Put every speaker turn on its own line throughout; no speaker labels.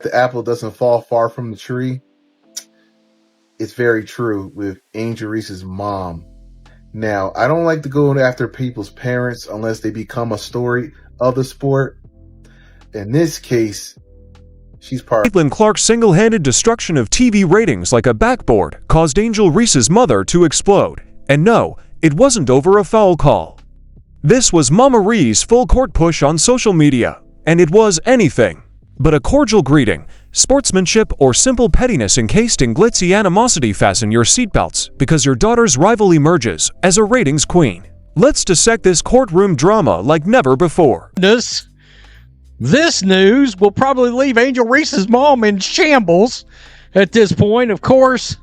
The apple doesn't fall far from the tree. It's very true with Angel Reese's mom. Now, I don't like to go after people's parents unless they become a story of the sport. In this case, she's part of
Caitlin Clark's single-handed destruction of TV ratings like a backboard caused Angel Reese's mother to explode. And no, it wasn't over a foul call. This was Mama Reese's full-court push on social media, and it was anything but a cordial greeting, sportsmanship, or simple pettiness encased in glitzy animosity. Fasten your seatbelts, because your daughter's rival emerges as a ratings queen. Let's dissect this courtroom drama like never before.
This news will probably leave Angel Reese's mom in shambles at this point. Of course,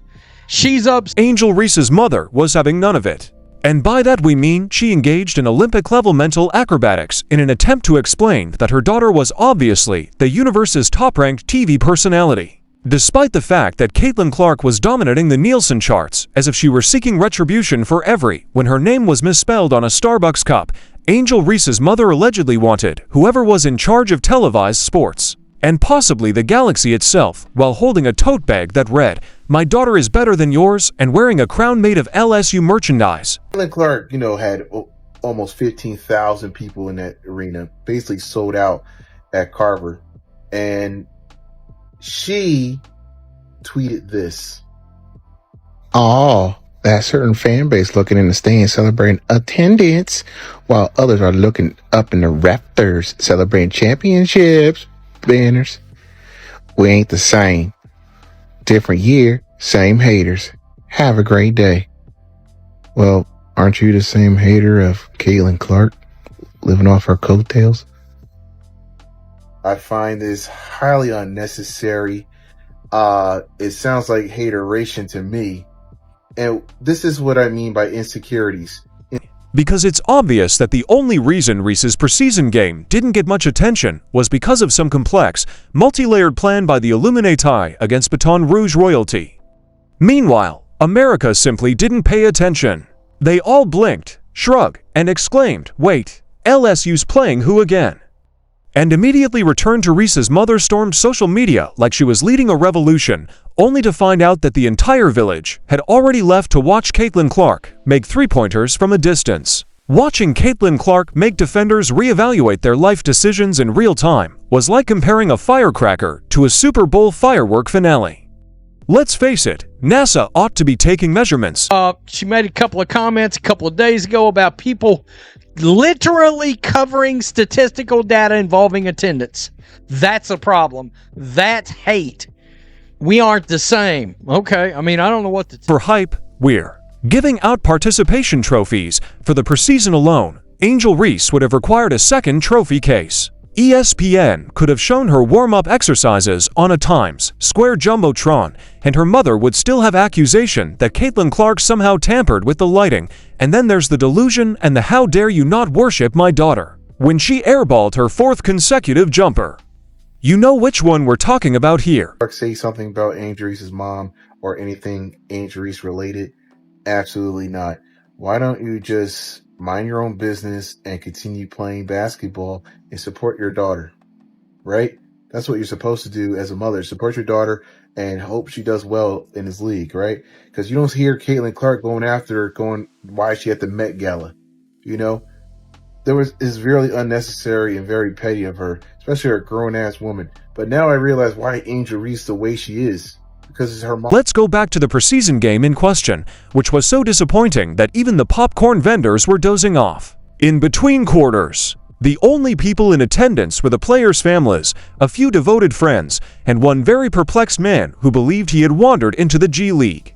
she's up.
Angel Reese's mother was having none of it. And by that we mean she engaged in Olympic-level mental acrobatics in an attempt to explain that her daughter was obviously the universe's top-ranked TV personality. Despite the fact that Caitlin Clark was dominating the Nielsen charts as if she were seeking retribution for when her name was misspelled on a Starbucks cup, Angel Reese's mother allegedly wanted whoever was in charge of televised sports, and possibly the galaxy itself, while holding a tote bag that read, "My daughter is better than yours," and wearing a crown made of LSU merchandise.
Caitlin Clark, had almost 15,000 people in that arena, basically sold out at Carver. And she tweeted this.
Oh, that certain fan base looking in the stands celebrating attendance, while others are looking up in the rafters celebrating championships, banners. We ain't the same. Different year, same haters. Have a great day. Well, aren't you the same hater of Caitlin Clark, living off her coattails?
I find this highly unnecessary. It sounds like hateration to me. And this is what I mean by insecurities.
Because it's obvious that the only reason Reese's preseason game didn't get much attention was because of some complex, multi-layered plan by the Illuminati against Baton Rouge royalty. Meanwhile, America simply didn't pay attention. They all blinked, shrugged, and exclaimed, "Wait, LSU's playing who again?" And immediately returned to Reese's mother stormed social media like she was leading a revolution, only to find out that the entire village had already left to watch Caitlin Clark make three-pointers from a distance. Watching Caitlin Clark make defenders reevaluate their life decisions in real time was like comparing a firecracker to a Super Bowl firework finale. Let's face it, NASA ought to be taking measurements.
She made a couple of comments a couple of days ago about people literally covering statistical data involving attendance. That's a problem. That's hate. We aren't the same. Okay, I don't know what to...
For hype, we're giving out participation trophies. For the preseason alone, Angel Reese would have required a second trophy case. ESPN could have shown her warm-up exercises on a Times Square Jumbotron, and her mother would still have accusation that Caitlin Clark somehow tampered with the lighting. And then there's the delusion and the "how dare you not worship my daughter" when she airballed her fourth consecutive jumper. You know which one we're talking about here.
Say something about Angel Reese's mom or anything Angel Reese related? Absolutely not. Why don't you just mind your own business and continue playing basketball and support your daughter, right? That's what you're supposed to do as a mother. Support your daughter and hope she does well in this league, right? Because you don't hear Caitlin Clark going after her, why is she at the Met Gala? It's really unnecessary and very petty of her, especially a grown-ass woman. But now I realize why Angel Reese the way she is. Because it's her mom.
Let's go back to the preseason game in question, which was so disappointing that even the popcorn vendors were dozing off. In between quarters, the only people in attendance were the players' families, a few devoted friends, and one very perplexed man who believed he had wandered into the G League.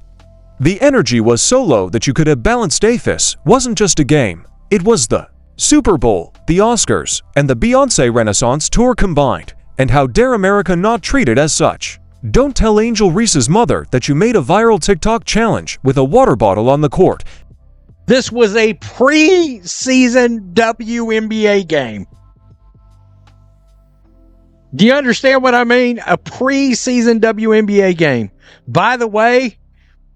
The energy was so low that you could have balanced Davis wasn't just a game, it was the Super Bowl, the Oscars, and the Beyoncé Renaissance Tour combined. And how dare America not treat it as such? Don't tell Angel Reese's mother that you made a viral TikTok challenge with a water bottle on the court.
This was a preseason WNBA game. Do you understand what I mean? A preseason WNBA game. By the way,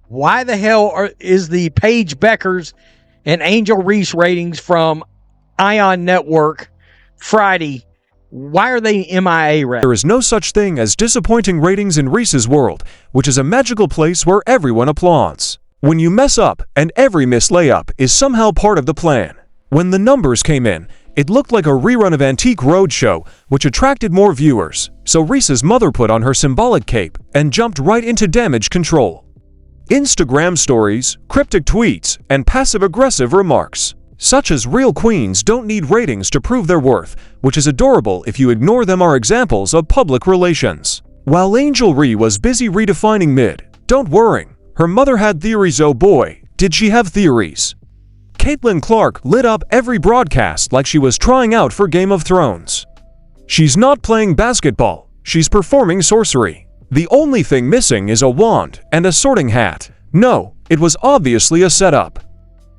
why the hell is the Paige Beckers and Angel Reese ratings from Ion Network Friday Why are they MIA right?
There is no such thing as disappointing ratings in Reese's world, which is a magical place where everyone applauds. When you mess up, and every missed layup is somehow part of the plan. When the numbers came in, it looked like a rerun of Antique Roadshow, which attracted more viewers, so Reese's mother put on her symbolic cape and jumped right into damage control. Instagram stories, cryptic tweets, and passive-aggressive remarks, such as real queens don't need ratings to prove their worth, which is adorable if you ignore them, are examples of public relations. While Angel Ree was busy redefining mid, don't worry, her mother had theories. Oh boy, did she have theories. Caitlin Clark lit up every broadcast like she was trying out for Game of Thrones. She's not playing basketball, she's performing sorcery. The only thing missing is a wand and a sorting hat. No, it was obviously a setup.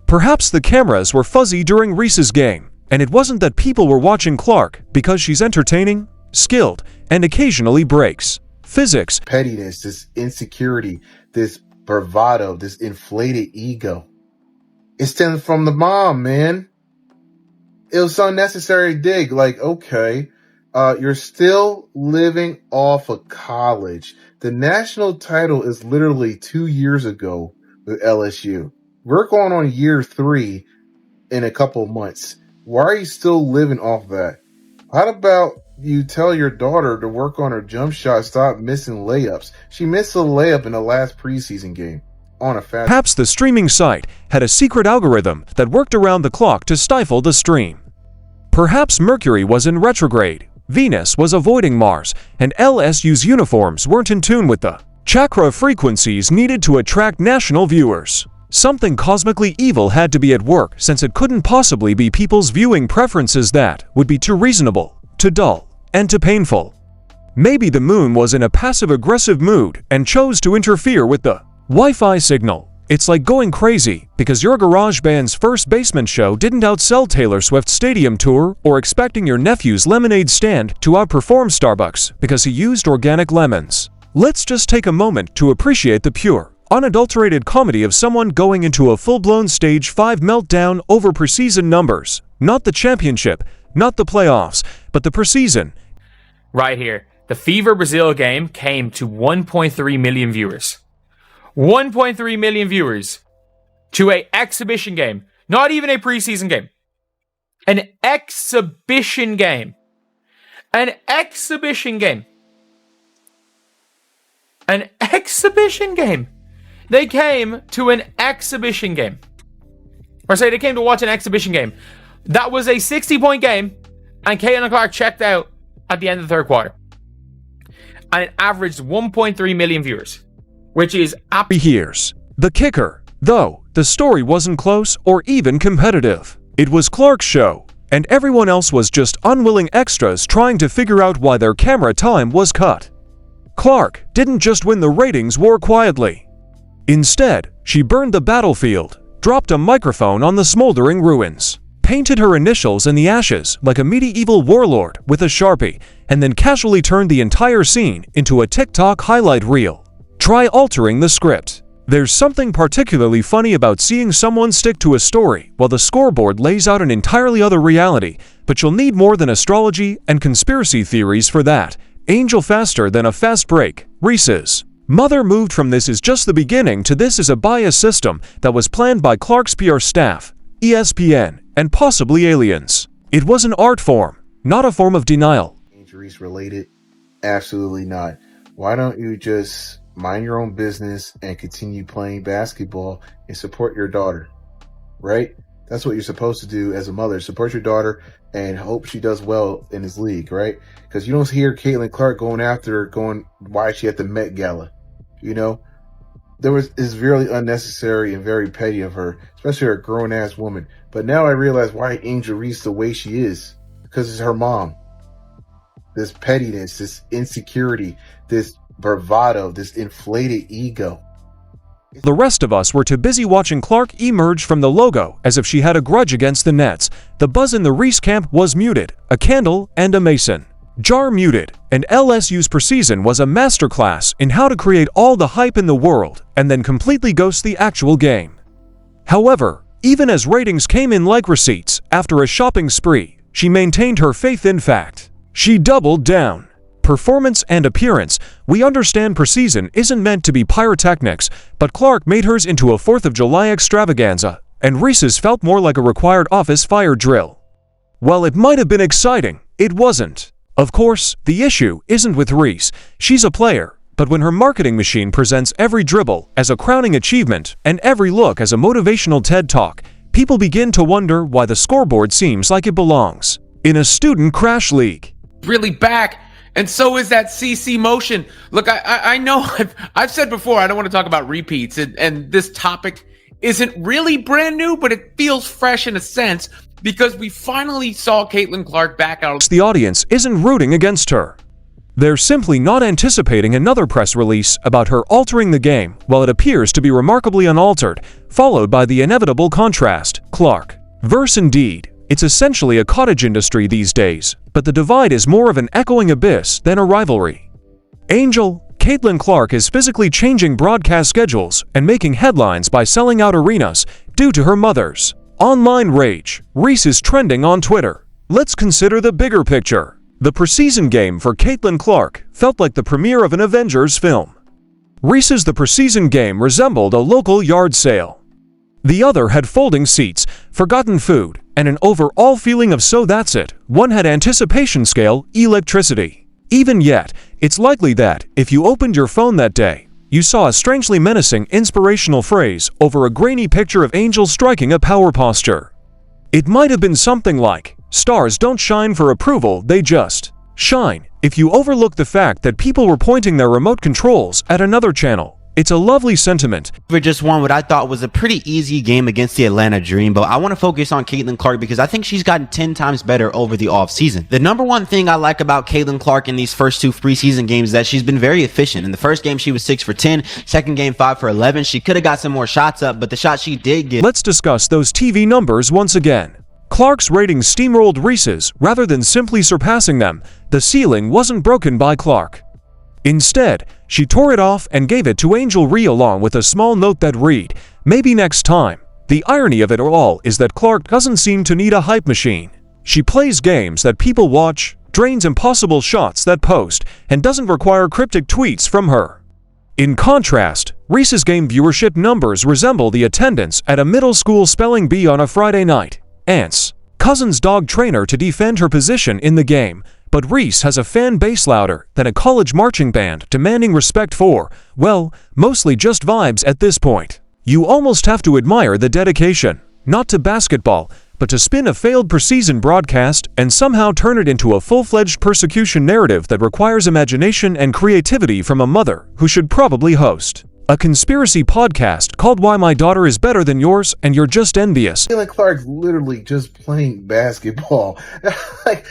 Perhaps the cameras were fuzzy during Reese's game, and it wasn't that people were watching Clark because she's entertaining, skilled, and occasionally breaks physics.
Pettiness, this insecurity, this bravado, this inflated ego. It stems from the mom, man. It was so unnecessary to dig. Like, okay, you're still living off of college. The national title is literally 2 years ago with LSU. We're going on year 3 in a couple of months. Why are you still living off that? How about you tell your daughter to work on her jump shot, stop missing layups? She missed a layup in the last preseason game on a fast.
Perhaps the streaming site had a secret algorithm that worked around the clock to stifle the stream. Perhaps Mercury was in retrograde, Venus was avoiding Mars, and LSU's uniforms weren't in tune with the chakra frequencies needed to attract national viewers. Something cosmically evil had to be at work, since it couldn't possibly be people's viewing preferences that would be too reasonable, too dull, and too painful. Maybe the moon was in a passive-aggressive mood and chose to interfere with the Wi-Fi signal. It's like going crazy because your garage band's first basement show didn't outsell Taylor Swift's stadium tour, or expecting your nephew's lemonade stand to outperform Starbucks because he used organic lemons. Let's just take a moment to appreciate the pure, unadulterated comedy of someone going into a full-blown Stage 5 meltdown over preseason numbers. Not the championship, not the playoffs, but the preseason.
Right here. The Fever Brazil game came to 1.3 million viewers. 1.3 million viewers to an exhibition game. Not even a preseason game. An exhibition game. An exhibition game. An exhibition game. They came to an exhibition game. Or say they came to watch an exhibition game. That was a 60-point game, and Caitlin Clark checked out at the end of the third quarter. And it averaged 1.3 million viewers, which is
Here's the kicker. Though, the story wasn't close or even competitive. It was Clark's show, and everyone else was just unwilling extras trying to figure out why their camera time was cut. Clark didn't just win the ratings war quietly. Instead, she burned the battlefield, dropped a microphone on the smoldering ruins, painted her initials in the ashes like a medieval warlord with a Sharpie, and then casually turned the entire scene into a TikTok highlight reel. Try altering the script. There's something particularly funny about seeing someone stick to a story while the scoreboard lays out an entirely other reality, but you'll need more than astrology and conspiracy theories for that. Angel faster than a fast break. Reese's mother moved from "this is just the beginning" to "this is a bias system" that was planned by Clark's PR staff, ESPN, and possibly aliens. It was an art form, not a form of denial.
Injuries related? Absolutely not. Why don't you just mind your own business and continue playing basketball and support your daughter? Right? That's what you're supposed to do as a mother. Support your daughter and hope she does well in this league, right? Because you don't hear Caitlin Clark going after her, going, why is she at the Met Gala? You know? It's really unnecessary and very petty of her, especially a grown-ass woman. But now I realize why Angel Reese the way she is. Because it's her mom. This pettiness, this insecurity, this bravado, this inflated ego.
The rest of us were too busy watching Clark emerge from the logo as if she had a grudge against the Nets. The buzz in the Reese camp was muted, a candle and a mason jar muted, and LSU's preseason was a masterclass in how to create all the hype in the world and then completely ghost the actual game. However, even as ratings came in like receipts after a shopping spree, she maintained her faith in fact. She doubled down. Performance and appearance. We understand preseason isn't meant to be pyrotechnics, but Clark made hers into a 4th of July extravaganza, and Reese's felt more like a required office fire drill. While it might have been exciting, it wasn't. Of course, the issue isn't with Reese. She's a player, but when her marketing machine presents every dribble as a crowning achievement and every look as a motivational TED Talk, people begin to wonder why the scoreboard seems like it belongs in a student crash league.
Really back, and so is that CC motion. Look, I know I've said before I don't want to talk about repeats, and this topic isn't really brand new, but it feels fresh in a sense because we finally saw Caitlin Clark back out.
The audience isn't rooting against her. They're simply not anticipating another press release about her altering the game while it appears to be remarkably unaltered, followed by the inevitable contrast, Clark versus Indeed. It's essentially a cottage industry these days, but the divide is more of an echoing abyss than a rivalry. Angel, Caitlin Clark is physically changing broadcast schedules and making headlines by selling out arenas due to her mother's online rage. Reese is trending on Twitter. Let's consider the bigger picture. The preseason game for Caitlin Clark felt like the premiere of an Avengers film. Reese's the preseason game resembled a local yard sale. The other had folding seats, forgotten food, and an overall feeling of so that's it. One had anticipation scale electricity. Even yet, it's likely that, if you opened your phone that day, you saw a strangely menacing inspirational phrase over a grainy picture of Angel striking a power posture. It might have been something like, "Stars don't shine for approval, they just shine." If you overlook the fact that people were pointing their remote controls at another channel, it's a lovely sentiment.
We just won what I thought was a pretty easy game against the Atlanta Dream, but I want to focus on Caitlin Clark because I think she's gotten 10 times better over the offseason. The number one thing I like about Caitlin Clark in these first 2 preseason games is that she's been very efficient. In the first game, she was 6 for 10, second game 5 for 11. She could have got some more shots up, but the shot she did get.
Let's discuss those TV numbers once again. Clark's ratings steamrolled Reese's rather than simply surpassing them. The ceiling wasn't broken by Clark. Instead, she tore it off and gave it to Angel Ree along with a small note that read, "Maybe next time." The irony of it all is that Clark doesn't seem to need a hype machine. She plays games that people watch, drains impossible shots that post, and doesn't require cryptic tweets from her. In contrast, Reese's game viewership numbers resemble the attendance at a middle school spelling bee on a Friday night. Aunt's cousin's dog trainer to defend her position in the game, but Reese has a fan base louder than a college marching band demanding respect for, well, mostly just vibes at this point. You almost have to admire the dedication, not to basketball, but to spin a failed preseason broadcast and somehow turn it into a full-fledged persecution narrative that requires imagination and creativity from a mother who should probably host a conspiracy podcast called Why My Daughter Is Better Than Yours and You're Just Envious.
Caitlin Clark's literally just playing basketball. Like,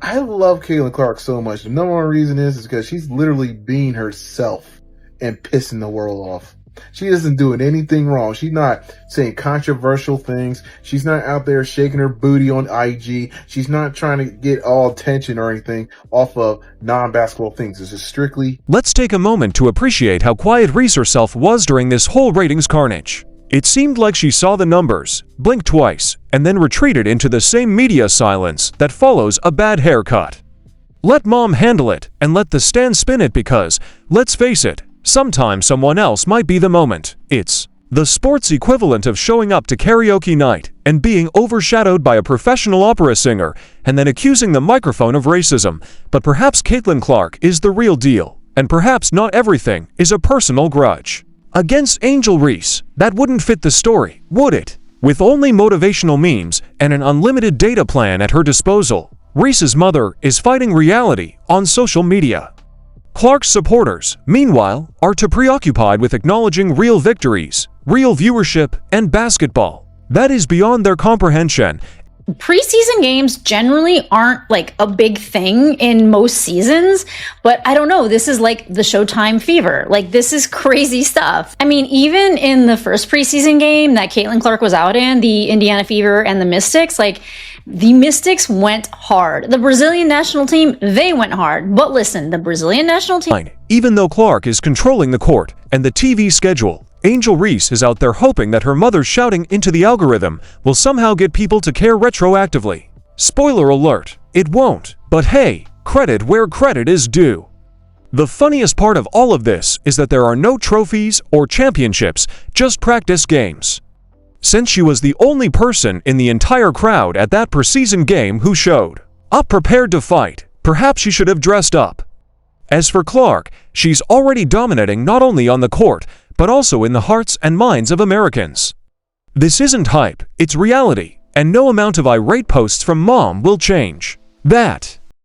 I love Caitlin Clark so much. The number one reason is because she's literally being herself and pissing the world off. She isn't doing anything wrong. She's not saying controversial things. She's not out there shaking her booty on IG. She's not trying to get all attention or anything off of non-basketball things. This is strictly...
Let's take a moment to appreciate how quiet Reese herself was during this whole ratings carnage. It seemed like she saw the numbers, blinked twice, and then retreated into the same media silence that follows a bad haircut. Let mom handle it and let the stand spin it because, let's face it, sometimes someone else might be the moment. It's the sports equivalent of showing up to karaoke night and being overshadowed by a professional opera singer and then accusing the microphone of racism. But perhaps Caitlin Clark is the real deal, and perhaps not everything is a personal grudge. Against Angel Reese, that wouldn't fit the story, would it? With only motivational memes and an unlimited data plan at her disposal, Reese's mother is fighting reality on social media. Clark's supporters, meanwhile, are too preoccupied with acknowledging real victories, real viewership, and basketball. That is beyond their comprehension.
Preseason games generally aren't like a big thing in most seasons, but I don't know, this is like the Showtime fever. Like, this is crazy stuff. I mean, even in the first preseason game that Caitlin Clark was out in, the Indiana Fever and the Mystics, like, the Mystics went hard. The Brazilian national team, they went hard. But listen, the Brazilian national team...
Even though Clark is controlling the court and the TV schedule, Angel Reese is out there hoping that her mother shouting into the algorithm will somehow get people to care retroactively. Spoiler alert, it won't. But hey, Credit where credit is due. The funniest part of all of this is that there are no trophies or championships, just practice games. Since she was the only person in the entire crowd at that preseason game who showed up prepared to fight, perhaps she should have dressed up. As for Clark, she's already dominating not only on the court, but also in the hearts and minds of Americans. This isn't hype, it's reality, and no amount of irate posts from mom will change that.